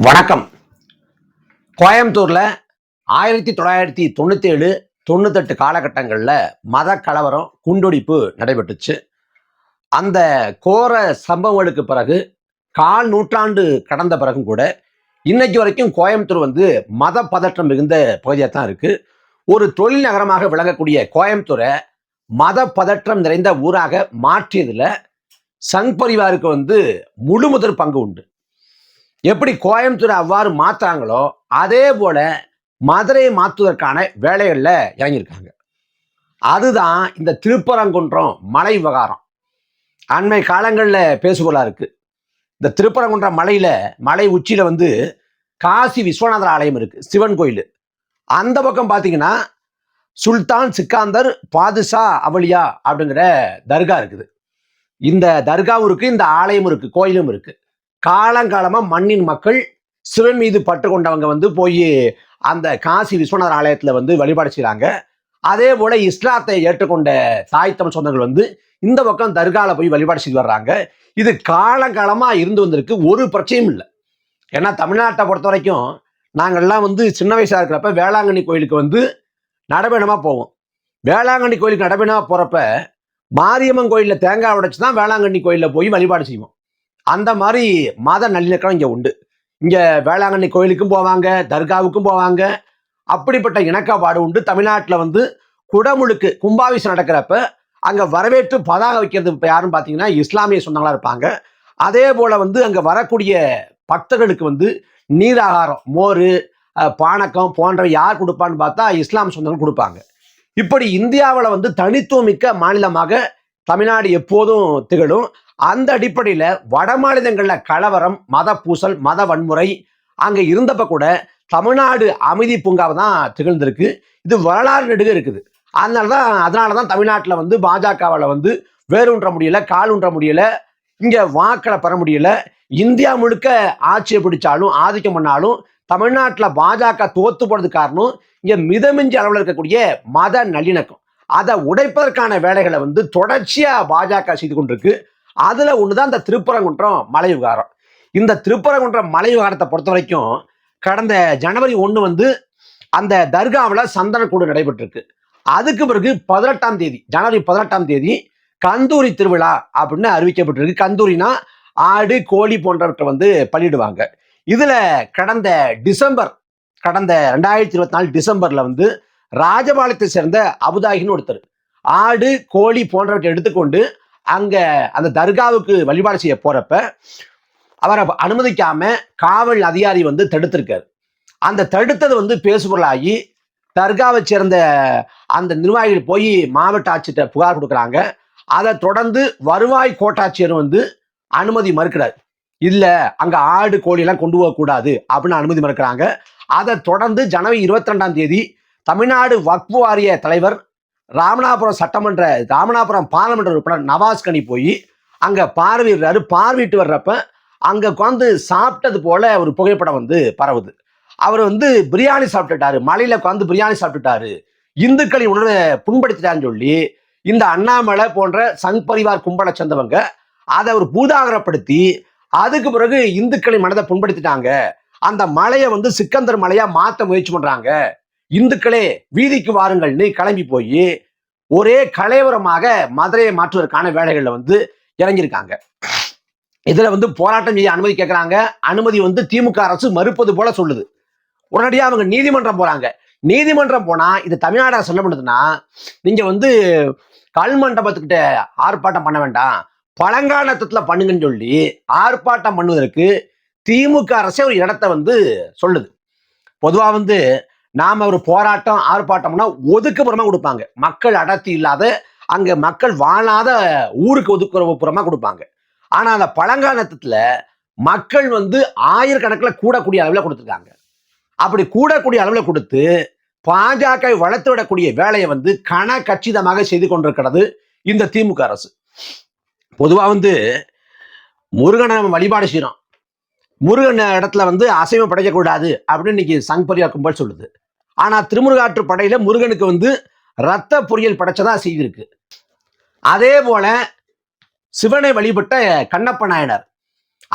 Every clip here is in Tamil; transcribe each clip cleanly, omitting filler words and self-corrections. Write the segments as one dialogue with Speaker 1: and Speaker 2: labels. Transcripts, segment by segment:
Speaker 1: வணக்கம். கோயம்புத்தூர்ல 1997, 98 காலகட்டங்களில் மத கலவரம், குண்டுடிப்பு நடைபெற்றுச்சு. அந்த கோர சம்பவங்களுக்கு பிறகு கால் நூற்றாண்டு கடந்த பிறகும் கூட இன்னைக்கு வரைக்கும் கோயம்புத்தூர் மத பதற்றம் மிகுந்த பகுதியாக தான் இருக்கு. ஒரு தொழில் நகரமாக விளங்கக்கூடிய கோயம்புத்தூரை மத பதற்றம் நிறைந்த ஊராக மாற்றியதுல சங் பரிவாருக்கு முழு முதல் பங்கு உண்டு. எப்படி கோயம்புத்தூரை அவ்வாறு மாற்றாங்களோ அதே போல மதுரையை மாற்றுவதற்கான வேலைகள்ல இறங்கியிருக்காங்க. அதுதான் இந்த திருப்பரங்குன்றம் மலை விவகாரம். அண்மை காலங்களில் பேசுபொருளா இருக்கு. இந்த திருப்பரங்குன்றம் மலை உச்சியில காசி விஸ்வநாதர் ஆலயம் இருக்கு, சிவன் கோயில். அந்த பக்கம் பார்த்தீங்கன்னா சுல்தான் சிக்காந்தர் பாதுஷா அவலியா அப்படிங்கிற தர்கா இருக்குது. இந்த தர்காவும் இருக்கு, இந்த ஆலயமும் இருக்கு, கோயிலும் இருக்கு. காலங்காலமா மண்ணின் மக்கள் சிவன் மீது பட்டு கொண்டவங்க போய் அந்த காசி விஸ்வநாதர் ஆலயத்துல வழிபாடு செய்யறாங்க. அதே போல இஸ்லாத்தை ஏற்றுக்கொண்ட தாய் தமிழ் சொந்தங்கள் இந்த பக்கம் தர்கால போய் வழிபாடு செய்து வர்றாங்க. இது காலங்காலமா இருந்து வந்திருக்கு, ஒரு பிரச்சனையும் இல்லை. ஏன்னா தமிழ்நாட்டை பொறுத்த வரைக்கும் நாங்கள்லாம் சின்ன வயசா இருக்கிறப்ப வேளாங்கண்ணி கோயிலுக்கு நடைபயணமா போவோம். வேளாங்கண்ணி கோயிலுக்கு நடைபயணமா போறப்ப மாரியம்மன் கோயிலில் தேங்காய் உடைச்சுதான் வேளாங்கண்ணி கோயிலில் போய் வழிபாடு செய்வோம். அந்த மாதிரி மத நல்லிணக்கம் இங்க உண்டு. இங்க வேளாங்கண்ணி கோயிலுக்கும் போவாங்க, தர்காவுக்கும் போவாங்க. அப்படிப்பட்ட இணக்கப்பாடு உண்டு. தமிழ்நாட்டில் குடமுழுக்கு கும்பாபிஷேகம் நடக்கிறப்ப அங்க வரவேற்று பதாக வைக்கிறது யாருன்னு பார்த்தீங்கன்னா இஸ்லாமிய சொந்தங்களா இருப்பாங்க. அதே போல அங்க வரக்கூடிய பக்தர்களுக்கு நீராகாரம், மோர், பானக்கம் போன்றவை யார் கொடுப்பான்னு பார்த்தா இஸ்லாம் சொந்தங்கள் கொடுப்பாங்க. இப்படி இந்தியாவில் தனித்துவமிக்க மாநிலமாக தமிழ்நாடு எப்போதும் திகழும். அந்த அடிப்படையில் வட மாநிலங்களில் கலவரம், மத பூசல், மத வன்முறை அங்கே இருந்தப்ப கூட தமிழ்நாடு அமைதி பூங்காவை தான் திகழ்ந்திருக்கு. இது வரலாறு நெடுக இருக்குது. அதனால தான் தமிழ்நாட்டில் பாஜகவால் வேரூன்ற முடியல, கால் ஊன்ற முடியல, இங்கே வாக்களை பெற முடியல. இந்தியா முழுக்க ஆட்சியை பிடிச்சாலும் ஆதிக்கம் பண்ணாலும் தமிழ்நாட்டில் பாஜக தோத்து போனதுக்கு காரணம் இங்கே மிதமிஞ்சி அளவில் இருக்கக்கூடிய மத நல்லிணக்கம். அதை உடைப்பதற்கான வேலைகளை தொடர்ச்சியாக பாஜக செய்து கொண்டிருக்கு. அதுல ஒண்ணுதான் இந்த திருப்பரங்குன்றம் மலை விவகாரம். இந்த திருப்பரங்குன்றம் மலை விவகாரத்தை பொறுத்த வரைக்கும் கடந்த ஜனவரி 1 அந்த தர்காவில் சந்தனக்கூடு நடைபெற்றிருக்கு. அதுக்கு பிறகு 18ஆம் தேதி, ஜனவரி 18ஆம் தேதி கந்தூரி திருவிழா அப்படின்னு அறிவிக்கப்பட்டிருக்கு. கந்தூரினா ஆடு, கோழி போன்றவற்றை பலியிடுவாங்க. இதுல கடந்த 2024 டிசம்பர்ல ராஜபாளையத்தை சேர்ந்த அபுதாகின்னு ஒருத்தர் ஆடு, கோழி போன்றவற்றை எடுத்துக்கொண்டு அங்க அந்த தர்காவுக்கு வழிபாடு செய்ய போறப்ப அவரை அனுமதிக்காம காவல் அதிகாரி தடுத்திருக்காரு. அந்த தடுத்தது பேசுபொருளாகி தர்காவை சேர்ந்த அந்த நிர்வாகிகள் போய் மாவட்ட ஆட்சியர் புகார் கொடுக்குறாங்க. அதை தொடர்ந்து வருவாய் கோட்டாட்சியர் அனுமதி மறுக்கிறார். இல்ல அங்க ஆடு, கோழி எல்லாம் கொண்டு போகக்கூடாது அப்படின்னு அனுமதி மறுக்கிறாங்க. அதை தொடர்ந்து ஜனவரி 22ஆம் தேதி தமிழ்நாடு வக்ஃப் வாரிய தலைவர், ராமநாதபுரம் பாராளுமன்ற உறுப்பினர் நவாஸ் கனி போய் அங்க பார்வையிட்டு வர்றப்ப அங்க உட்காந்து சாப்பிட்டது போல ஒரு புகைப்படம் பரவுது. அவர் பிரியாணி சாப்பிட்டுட்டாரு, மலையில உட்காந்து பிரியாணி சாப்பிட்டுட்டாரு, இந்துக்களின் உணர்வை புண்படுத்திட்டான்னு சொல்லி இந்த அண்ணாமலை போன்ற சங் பரிவார் கும்பலை சேர்ந்தவங்க அதை ஒரு பூதாகரப்படுத்தி அதுக்கு பிறகு இந்துக்களின் மனதை புண்படுத்திட்டாங்க. அந்த மலையை சிக்கந்தர் மலையா மாற்ற முயற்சி பண்றாங்க. இந்துக்களே வீதிக்கு வாருங்கள்னு கிளம்பி போய் ஒரே கலைவரமாக மதுரையை மாற்றுவதற்கான வேலைகள்ல இறங்கியிருக்காங்க. இதுல போராட்டம் செய்ய அனுமதி கேட்கிறாங்க. அனுமதி திமுக அரசு மறுப்பது போல சொல்லுது. உடனடியாக அவங்க நீதிமன்றம் போறாங்க. நீதிமன்றம் போனா இது தமிழ்நாடு அரசு என்ன பண்ணுதுன்னா, நீங்க கல் மண்டபத்துக்கிட்ட ஆர்ப்பாட்டம் பண்ண வேண்டாம், பழங்காலத்துல பண்ணுங்கன்னு சொல்லி ஆர்ப்பாட்டம் பண்ணுவதற்கு திமுக அரசே ஒரு இடத்தை சொல்லுது. பொதுவா நாம ஒரு போராட்டம் ஆர்ப்பாட்டம்னா ஒதுக்குப்புறமா கொடுப்பாங்க. மக்கள் அடர்த்தி இல்லாத அங்க மக்கள் வாழாத ஊருக்கு ஒதுக்குறப்புறமா கொடுப்பாங்க. ஆனா அந்த பழங்காலத்துல மக்கள் ஆயிரக்கணக்கில் கூடக்கூடிய அளவில் கொடுத்துருக்காங்க. அப்படி கூடக்கூடிய அளவில் கொடுத்து பாஜக வளர்த்து விடக்கூடிய வேலையை கச்சிதமாக செய்து கொண்டிருக்கிறது இந்த திமுக அரசு. பொதுவா முருகனை நம்ம வழிபாடு செய்யறோம். முருகன் இடத்துல அசைவம் படைக்கக்கூடாது அப்படின்னு இன்னைக்கு சங் பரிவார் கும்பல் சொல்லுது. ஆனா திருமுருகாற்று படையில முருகனுக்கு ரத்த பொரியல் படைச்சதா செய்திருக்கு. அதே போல சிவனை வழிபட்ட கண்ணப்ப நாயனார்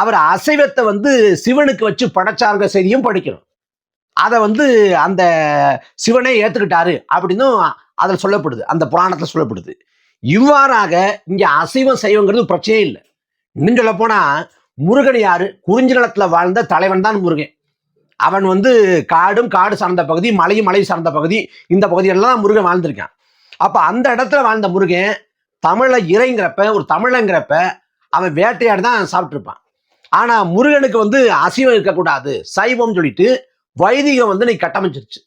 Speaker 1: அவர் அசைவத்தை வந்து சிவனுக்கு வச்சு படைச்சாருங்க செய்தியும் படிக்கணும். அதை வந்து அந்த சிவனே ஏத்துக்கிட்டாரு அப்படின்னு அதில் சொல்லப்படுது, அந்த புராணத்தில் சொல்லப்படுது. இவ்வாறாக இங்க அசைவம் செய்வங்கிறது பிரச்சனையே இல்லை. இன்னும் சொல்ல போனா முருகன் யாரு? குறிஞ்சி நிலத்துல வாழ்ந்த தலைவன் தான் முருகன். அவன் வந்து காடும் காடு சார்ந்த பகுதி, மலையும் மலை சார்ந்த பகுதி, இந்த பகுதியெல்லாம் முருகன் வாழ்ந்திருக்கான். அப்ப அந்த இடத்துல வாழ்ந்த முருகன் தமிழ இறைங்கிறப்ப, ஒரு தமிழங்கிறப்ப அவன் வேட்டையாடி தான் சாப்பிட்டுருப்பான். ஆனா முருகனுக்கு வந்து அசைவம் இருக்கக்கூடாது, சைவம் சொல்லிட்டு வைதிகம் வந்து நீ கட்டமைச்சிருச்சு.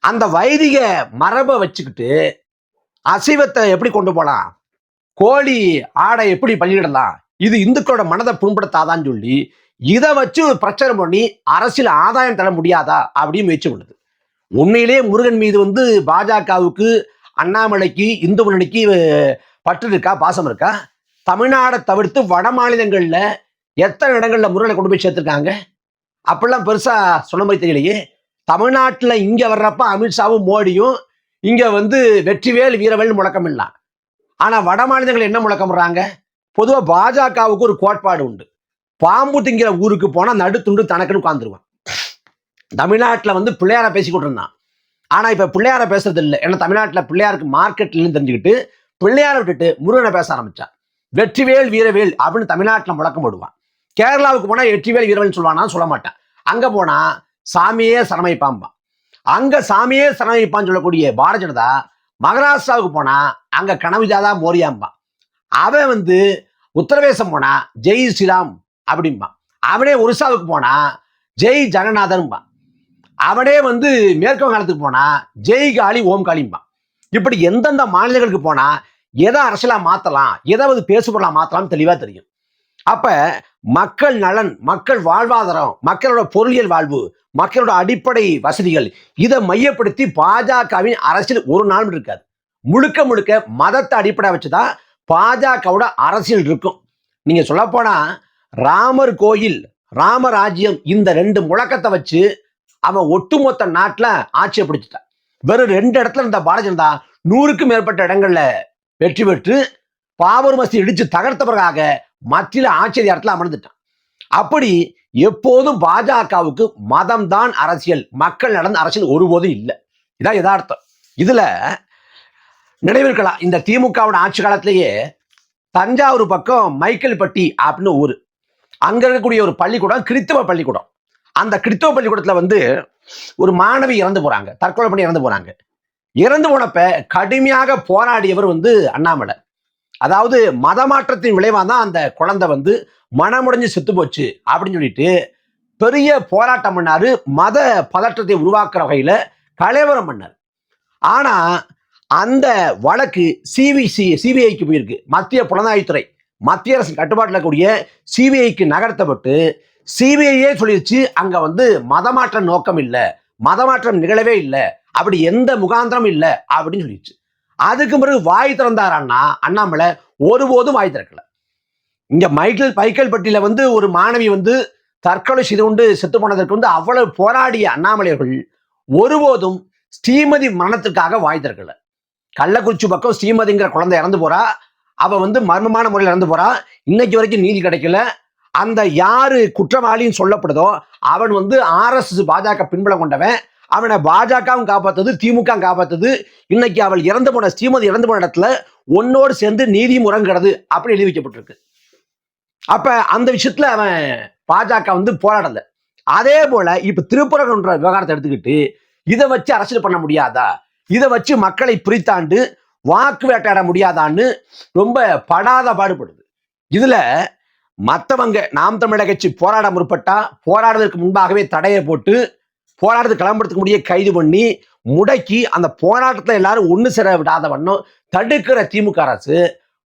Speaker 1: அந்த வைதிக மரபை வச்சுக்கிட்டு அசைவத்தை எப்படி கொண்டு போலாம், கோழி ஆடை எப்படி பலியிடலாம், இது இந்துக்களோட மனதை புண்படுத்தாதான்னு சொல்லி இதை வச்சு பிரச்சாரம் பண்ணி அரசியல் ஆதாயம் தர முடியாதா அப்படின்னு முயற்சி பண்ணுது. உண்மையிலேயே முருகன் மீது வந்து பாஜகவுக்கு, அண்ணாமலைக்கு, இந்து முன்னணிக்கு பற்று இருக்கா, பாசம் இருக்கா? தமிழ்நாடை தவிர்த்து வட மாநிலங்கள்ல எத்தனை இடங்கள்ல முருகனை கொண்டு போய் சேர்த்திருக்காங்க? அப்படிலாம் பெருசா சொன்ன மாதிரி தெரியலையே. தமிழ்நாட்டுல இங்க வர்றப்ப அமித்ஷாவும் மோடியும் இங்க வந்து வெற்றிவேல் வீரவேல் முழக்கம் இல்ல. ஆனா வட மாநிலங்கள் என்ன முழக்கம்றாங்க? பொதுவா பாஜகவுக்கு ஒரு கோட்பாடு உண்டு. பாம்பு திங்கிற ஊருக்கு போனா நடுத்துண்டு தனக்குன்னு உட்காந்துருவான். தமிழ்நாட்டுல வந்து பிள்ளையார பேசிக்கிட்டு இருந்தான். ஆனா இப்ப பிள்ளையார பேசுறது இல்லை. ஏன்னா தமிழ்நாட்டுல பிள்ளையாருக்கு மார்க்கெட் இல்லைன்னு தெரிஞ்சுக்கிட்டு பிள்ளையார விட்டுட்டு முருகனை பேச ஆரம்பிச்சான். வெற்றிவேல் வீரவேல் அப்படின்னு தமிழ்நாட்டுல முழக்கம் போடுவான். கேரளாவுக்கு போனா வெற்றிவேல் வீரவேல் சொல்லுவானா? சொல்ல மாட்டான். அங்க போனா சாமியே சரணமைப்பான்பான். அங்க சாமியே சரணமைப்பான்னு சொல்லக்கூடிய பாரதிய ஜனதா மகாராஷ்டிராவுக்கு போனா அங்க கனவிஜாதா மோரியாம்பான். அவன் வந்து உத்தரப்பிரதேசம் போனா ஜெய் ஸ்ரீராம் அப்படிம்பான். அவனே ஒரிசாவுக்கு போனா ஜெய் ஜெகநாதன்பான். அவனே வந்து மேற்கு வங்காளத்துக்கு போனா ஜெய் காளி ஓம் காளிம்பான். இப்படி எந்தெந்த மாநிலங்களுக்கு போனா எதை அரசியலா மாத்தலாம், எதாவது பேசுபொருளா மாத்தலாம் தெளிவா தெரியும். அப்ப மக்கள் நலன், மக்கள் வாழ்வாதாரம், மக்களோட பொருளியல் வாழ்வு, மக்களோட அடிப்படை வசதிகள், இதை மையப்படுத்தி பாஜகவின் அரசியல் ஒரு நாள் இருக்காது. முழுக்க முழுக்க மதத்தை அடிப்படை வச்சுதான் பாஜகவோட அரசியல் இருக்கும். நீங்க சொல்ல போனா ராமர் கோயில், ராமராஜ்யம், இந்த ரெண்டு முழக்கத்தை வச்சு அவன் ஒட்டுமொத்த நாட்டுல ஆட்சியை பிடிச்சிட்டான். வெறும் 2 இடத்துல இருந்த பாரதிய ஜனதா 100க்கும் மேற்பட்ட இடங்கள்ல வெற்றி பெற்று பாபர் மசூதி இடிச்சு தகர்த்த பிறகாக மத்தியில ஆட்சி அதிகாரத்தில் அமர்ந்துட்டான். அப்படி எப்போதும் பாஜகவுக்கு மதம் தான் அரசியல், மக்கள் நடந்த அரசியல் ஒருபோதும் இல்லை. இதான் யதார்த்தம். இதுல நினைவிருக்கலாம், இந்த திமுகவோட ஆட்சி காலத்திலேயே தஞ்சாவூர் பக்கம் மைக்கேல்பட்டி அப்படின்னு ஊர், அங்க இருக்கக்கூடிய ஒரு பள்ளிக்கூடம் கிறிஸ்தவ பள்ளிக்கூடம். அந்த கிறிஸ்தவ பள்ளிக்கூடத்துல வந்து ஒரு மாணவி இறந்து போறாங்க, தற்கொலை பண்ணி இறந்து போறாங்க. இறந்து போனப்ப கடுமையாக போராடியவர் வந்து அண்ணாமலை. அதாவது மதமாற்றத்தின் விளைவாக தான் அந்த குழந்தை வந்து மனமுடைஞ்சு செத்து போச்சு அப்படின்னு சொல்லிட்டு பெரிய போராட்டம் பண்ணாரு. மத பதற்றத்தை உருவாக்குற வகையில கலவரம் பண்ணார். ஆனா அந்த வழக்கு சிபிஐக்கு போயிருக்கு. மத்திய புலனாய்வுத்துறை, மத்திய அரசு கட்டுப்பாட்டில் இருக்கக்கூடிய சிபிஐக்கு நகர்த்தப்பட்டு சிபிஐயே சொல்லிடுச்சு அங்க வந்து மதமாற்றம் நோக்கம் இல்லை, மதமாற்றம் நிகழவே இல்லை, அப்படி எந்த முகாந்திரம் இல்லை அப்படின்னு சொல்லிடுச்சு. அதுக்கு பிறகு வாய் திறந்தாரான்னா அண்ணாமலை ஒருபோதும் வாய் திறக்கல. இங்க மைக்கேல்பட்டியில வந்து ஒரு மாணவி வந்து தற்கொலை செய்து கொண்டு செத்து போனதற்கு வந்து அவ்வளவு போராடிய அண்ணாமலையர்கள் ஒருபோதும் ஸ்ரீமதி மரணத்திற்காக வாய் திறக்கல. கள்ளக்குறிச்சி பக்கம் ஸ்ரீமதிங்கிற குழந்தை இறந்து போறா, அவ வந்து மர்மமான முறையில் இறந்து போறா. இன்னைக்கு வரைக்கும் நீதி கிடைக்கல. அந்த யாரு குற்றவாளின்னு சொல்லப்படுதோ அவன் வந்து RSS பாஜக பின்புலம் கொண்டவன். அவனை பாஜகவும் காப்பாத்தது, திமுக காப்பாத்தது. இன்னைக்கு அவள் இறந்து போன ஸ்ரீமதி இறந்து போன இடத்துல ஒன்னோடு சேர்ந்து நீதி முறங்கிறது அப்படி எழுதி வைக்கப்பட்டிருக்கு. அப்ப அந்த விஷயத்துல அவன் பாஜக வந்து போராடல. அதே போல இப்ப திருப்பரங்குன்ற விவகாரத்தை எடுத்துக்கிட்டு இதை வச்சு அரசியல் பண்ண முடியாதா, இதை வச்சு மக்களை பிரித்தாண்டு வாக்கு வேட்டையாட முடியாதான்னு ரொம்ப படாத பாடுபடுது. இதுல மற்றவங்க நாம் தமிழர் கட்சி போராட முற்பட்டா போராடுவதற்கு முன்பாகவே தடையை போட்டு போராட்டத்தை கிளம்புறதுக்கு முடிய கைது பண்ணி முடக்கி அந்த போராட்டத்தில் எல்லாரும் ஒன்று சேர விடாத வண்ணம் தடுக்கிற திமுக அரசு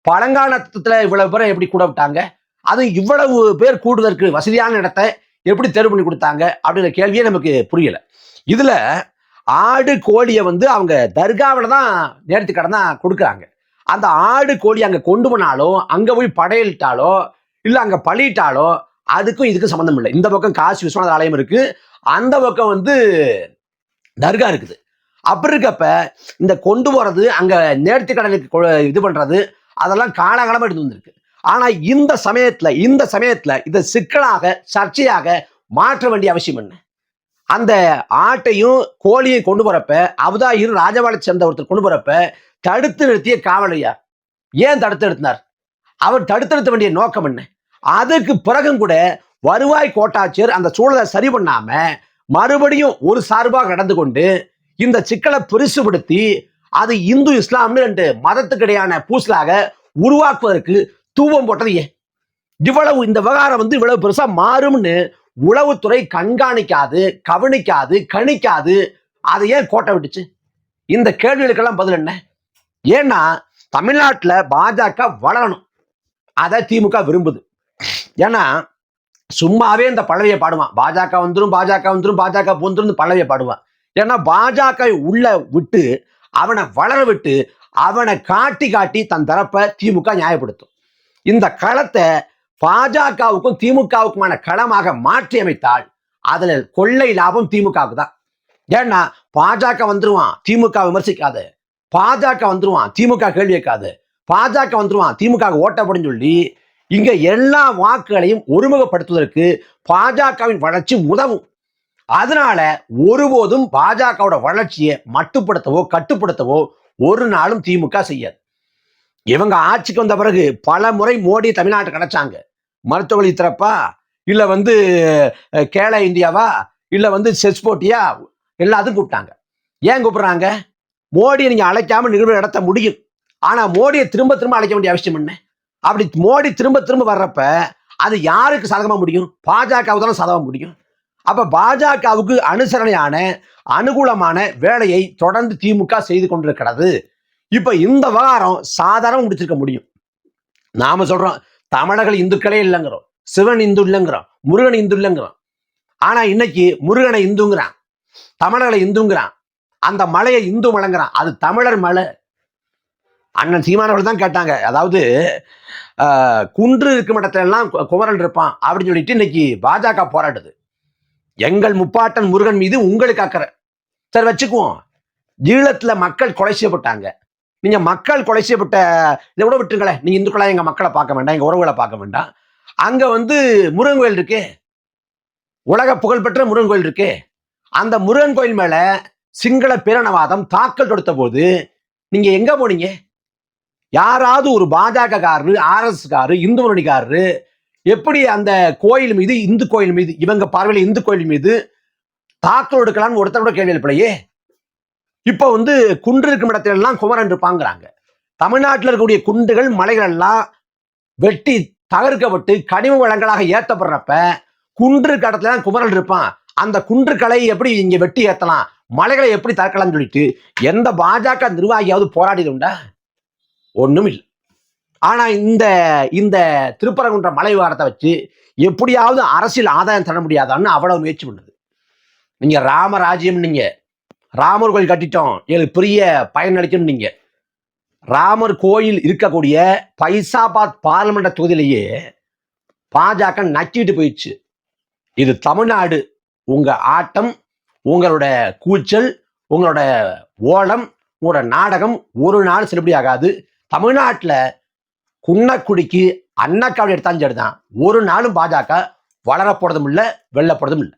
Speaker 1: பழங்காலத்துல இவ்வளவு பேரை எப்படி கூட விட்டாங்க? அது இவ்வளவு பேர் கூடுவதற்கு வசதியான இடத்தை எப்படி தேர்வு பண்ணி கொடுத்தாங்க அப்படிங்கிற கேள்வியே நமக்கு புரியல. இதுல ஆடு கோழியை வந்து அவங்க தர்காவில் தான் நேர்த்தி கடன் தான் கொடுக்குறாங்க. அந்த ஆடு கோழி அங்க கொண்டு போனாலும் அங்க போய் படையலிட்டாலோ இல்ல அங்க பழிட்டாலோ அதுக்கும் இதுக்கும் சம்பந்தம் இல்லை. இந்த பக்கம் காசி விஸ்வநாத ஆலயம் இருக்கு, அந்த பக்கம் வந்து தர்கா இருக்குது. அப்படி இருக்கப்ப இந்த கொண்டு போறது அங்க நேர்த்தி கடனுக்கு இது பண்றது அதெல்லாம் காலகாலமா எடுத்து வந்திருக்கு. ஆனா இந்த சமயத்துல இதை சிக்கலாக சர்ச்சையாக மாற்ற வேண்டிய அவசியம் என்ன? அந்த ஆட்டையும் கோழியை கொண்டு போறப்ப அபுதாயிர் ராஜபாளை சேர்ந்த ஒருத்தர் கொண்டு போறப்ப தடுத்து நிறுத்திய காவலையார் ஏன் தடுத்து நிறுத்தினார்? அவர் தடுத்து நிறுத்த வேண்டிய நோக்கம் என்ன? அதுக்கு பிறகும் கூட வருவாய் கோட்டாட்சியர் அந்த சூழலை சரி பண்ணாம மறுபடியும் ஒரு சார்பாக நடந்து கொண்டு இந்த சிக்கலை பெருசுபடுத்தி அது இந்து இஸ்லாம்னு ரெண்டு மதத்துக்கிடையான பூசலாக உருவாக்குவதற்கு தூவம் போட்டது ஏன்? இவ்வளவு இந்த விவகாரம் இவ்வளவு பெருசா மாறும்னு உளவுத்துறை கண்காணிக்காது, கவனிக்காது, கணிக்காது, அதை ஏன் கோட்டை விட்டுச்சு? இந்த கேள்விகளுக்கெல்லாம் பதில் என்ன? ஏன்னா தமிழ்நாட்டில் பாஜக வளரணும், அதை திமுக விரும்புது. ஏன்னா சும்மாவே இந்த பல்லவியை பாடுவான், பாஜக வந்துடும் பாஜக வந்துடும் பாஜக வந்துடும் பல்லவியை பாடுவான். ஏன்னா பாஜக உள்ள விட்டு அவனை வளர விட்டு அவனை காட்டி காட்டி தன் தரப்பை திமுக நியாயப்படுத்தும். இந்த களத்தை பாஜகவுக்கும் திமுகவுக்குமான களமாக மாற்றி அமைத்தால் அதுல கொள்ளை லாபம் திமுகவுக்கு தான். ஏன்னா பாஜக வந்துருவான், திமுக விமர்சிக்காது, பாஜக வந்துருவான், திமுக கேள்வி கேட்காது, பாஜக வந்துருவான், திமுக ஓட்டப்படும் சொல்லி இங்க எல்லா வாக்குகளையும் ஒருமுகப்படுத்துவதற்கு பாஜகவின் வளர்ச்சி உதவும். அதனால ஒருபோதும் பாஜகவோட வளர்ச்சியை மட்டுப்படுத்தவோ கட்டுப்படுத்தவோ ஒரு நாளும் திமுக செய்யாது. இவங்க ஆட்சிக்கு வந்த பிறகு பல முறை மோடி தமிழ்நாட்டுக்கு கிடைச்சாங்க. மருத்துவமனை திறப்பா, இல்ல கேல இந்தியாவா, இல்ல செஸ் போட்டியா, எல்லாத்துக்கும் கூப்பிட்டாங்க. ஏன் கூப்பிடுறாங்க? மோடியை நீங்க அழைக்காம நிகழ்வு நடத்த முடியும். ஆனா மோடியை திரும்ப திரும்ப அழைக்க வேண்டிய அவசியம் என்ன? அப்படி மோடி திரும்ப திரும்ப வர்றப்ப அது யாருக்கு சாதகமா முடியும்? பாஜகவுக்கு தானே சாதகமா முடியும். அப்ப பாஜகவுக்கு அனுசரணையான அனுகூலமான வேலையை தொடர்ந்து திமுக செய்து கொண்டிருக்கிறது. இப்ப இந்த விவகாரம் சாதாரண முடிச்சிருக்க முடியும். நாம சொல்றோம் தமிழர்கள் இந்துக்களே இல்லைங்கிறோம், சிவன் இந்து இல்லைங்கிறோம், முருகன் இந்து இல்லைங்கிறோம். ஆனா இன்னைக்கு முருகனை இந்துங்கிறான், தமிழர்களை இந்துங்கிறான், அந்த மலையை இந்து மலைங்கிறான். அது தமிழர் மலை. அண்ணன் சீமானவர்கள் தான் கேட்டாங்க, அதாவது குன்று இருக்கும் இடத்துல எல்லாம் குமரன் இருப்பான் அப்படின்னு சொல்லிட்டு இன்னைக்கு பாஜக போராடுது. எங்கள் முப்பாட்டன் முருகன் மீது உங்களுக்கு அக்கறை, சரி வச்சுக்குவோம். ஈழத்துல மக்கள் கொலை செய்யப்பட்டாங்க, நீங்க மக்கள் கொலை செய்யப்பட்ட இதை கூட விட்டுருங்களேன், நீங்க இந்துக்களா எங்க மக்களை பார்க்க வேண்டாம், எங்க உறவுகளை பார்க்க வேண்டாம். அங்க முருகன் கோயில் இருக்கு, உலக புகழ்பெற்ற முருகன் கோயில் இருக்கு. அந்த முருகன் கோயில் மேல சிங்கள பேரணவாதம் தாக்கல் தொடுத்த போது நீங்க எங்க போனீங்க? யாராவது ஒரு பாஜக காரரு, RS காரரு, இந்து முன்னணிக்காரரு எப்படி அந்த கோயில் மீது, இந்து கோயில் மீது, இவங்க பார்வையில் இந்து கோயில் மீது தாக்கல் எடுக்கலாம்னு ஒருத்தர் கூட கேள்வி எழுப்பலையே. இப்ப குன்று இருக்கும் இடத்துல எல்லாம் குமரன் இருப்பாங்கிறாங்க. தமிழ்நாட்டில் இருக்கக்கூடிய குன்றுகள் மலைகள் எல்லாம் வெட்டி தகர்க்கப்பட்டு கனிம வளங்களாக ஏற்றப்படுறப்ப குன்று கடத்துல குமரன் இருப்பான். அந்த குன்றுகளை எப்படி இங்க வெட்டி ஏற்றலாம், மலைகளை எப்படி தகர்க்கலாம்னு சொல்லிட்டு எந்த பாஜக நிர்வாகியாவது போராடிது உண்டா? ஒண்ணும் இல்லை. ஆனா இந்த திருப்பரங்குன்ற மலை விவகாரத்தை வச்சு எப்படியாவது அரசியல் ஆதாயம் தர முடியாதான்னு அவ்வளவு முயற்சி பண்ணுது. நீங்க ராமராஜ்யம், நீங்க ராமர் கோயில் கட்டிட்டோம், எனக்கு பெரிய பயன் அளிக்கணும். நீங்க ராமர் கோயில் இருக்கக்கூடிய பைசாபாத் பார்லிமெண்ட் தொகுதியிலேயே பாஜக நக்கிட்டு போயிடுச்சு. இது தமிழ்நாடு. உங்க ஆட்டம், உங்களோட கூச்சல், உங்களோட ஓலம், உங்களோட நாடகம் ஒரு நாள் செல்லுபடி ஆகாது. தமிழ்நாட்டில் குன்னக்குடிக்கு அண்ணாக்காவடி எடுத்தாலும் சரிதான், ஒரு நாளும் பாஜக வளர போறதும் இல்லை, வெல்ல போறதும் இல்லை.